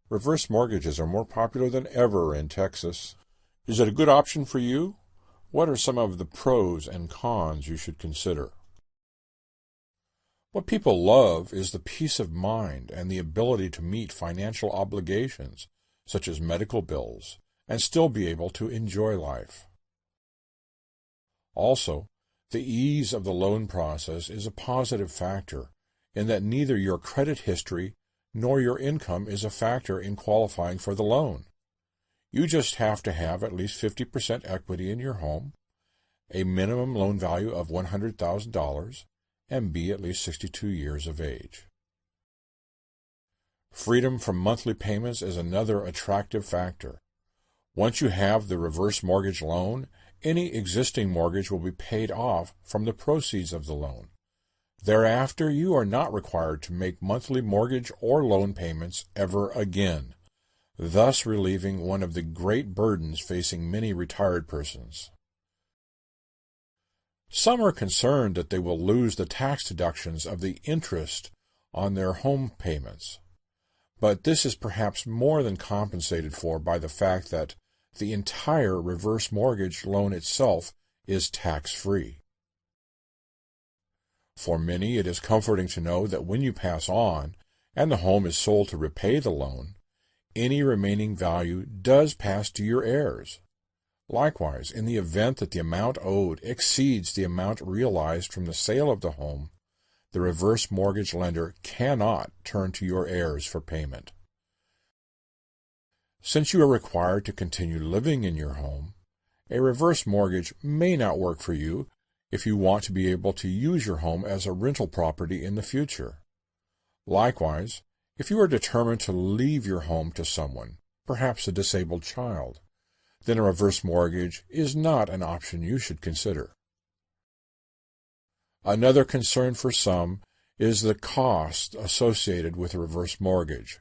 Reverse mortgages are more popular than ever in Texas. Is it a good option for you? What are some of the pros and cons you should consider? What people love is the peace of mind and the ability to meet financial obligations, such as medical bills, and still be able to enjoy life. Also, the ease of the loan process is a positive factor in that neither your credit history nor your income is a factor in qualifying for the loan. You just have to have at least 50% equity in your home, a minimum loan value of $100,000, and be at least 62 years of age. Freedom from monthly payments is another attractive factor. Once you have the reverse mortgage loan, any existing mortgage will be paid off from the proceeds of the loan. Thereafter, you are not required to make monthly mortgage or loan payments ever again, thus relieving one of the great burdens facing many retired persons. Some are concerned that they will lose the tax deductions of the interest on their home payments, but this is perhaps more than compensated for by the fact that the entire reverse mortgage loan itself is tax-free. For many, it is comforting to know that when you pass on and the home is sold to repay the loan, any remaining value does pass to your heirs. Likewise, in the event that the amount owed exceeds the amount realized from the sale of the home, the reverse mortgage lender cannot turn to your heirs for payment. Since you are required to continue living in your home, a reverse mortgage may not work for you if you want to be able to use your home as a rental property in the future. Likewise, if you are determined to leave your home to someone, perhaps a disabled child, then a reverse mortgage is not an option you should consider. Another concern for some is the cost associated with a reverse mortgage.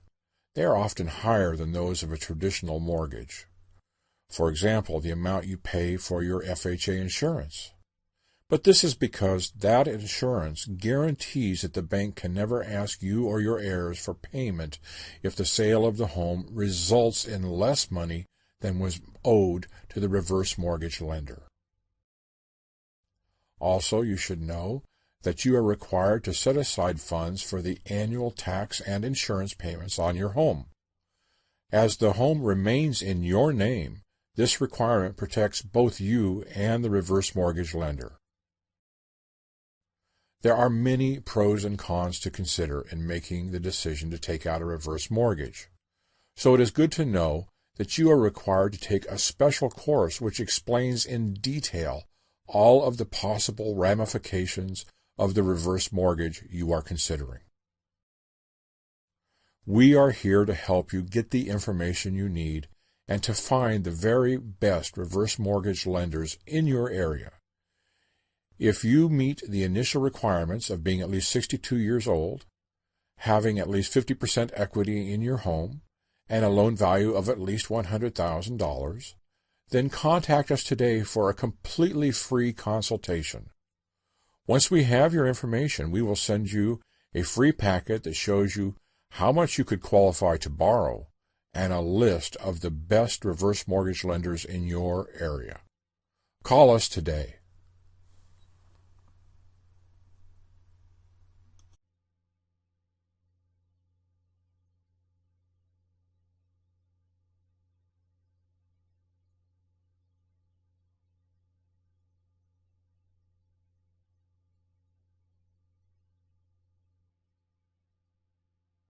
They are often higher than those of a traditional mortgage. For example, the amount you pay for your FHA insurance. But this is because that insurance guarantees that the bank can never ask you or your heirs for payment if the sale of the home results in less money than was owed to the reverse mortgage lender. Also, you should know that you are required to set aside funds for the annual tax and insurance payments on your home. As the home remains in your name, this requirement protects both you and the reverse mortgage lender. There are many pros and cons to consider in making the decision to take out a reverse mortgage, so it is good to know that you are required to take a special course which explains in detail all of the possible ramifications of the reverse mortgage you are considering. We are here to help you get the information you need and to find the very best reverse mortgage lenders in your area. If you meet the initial requirements of being at least 62 years old, having at least 50% equity in your home, and a loan value of at least $100,000, then contact us today for a completely free consultation. Once we have your information, we will send you a free packet that shows you how much you could qualify to borrow and a list of the best reverse mortgage lenders in your area. Call us today.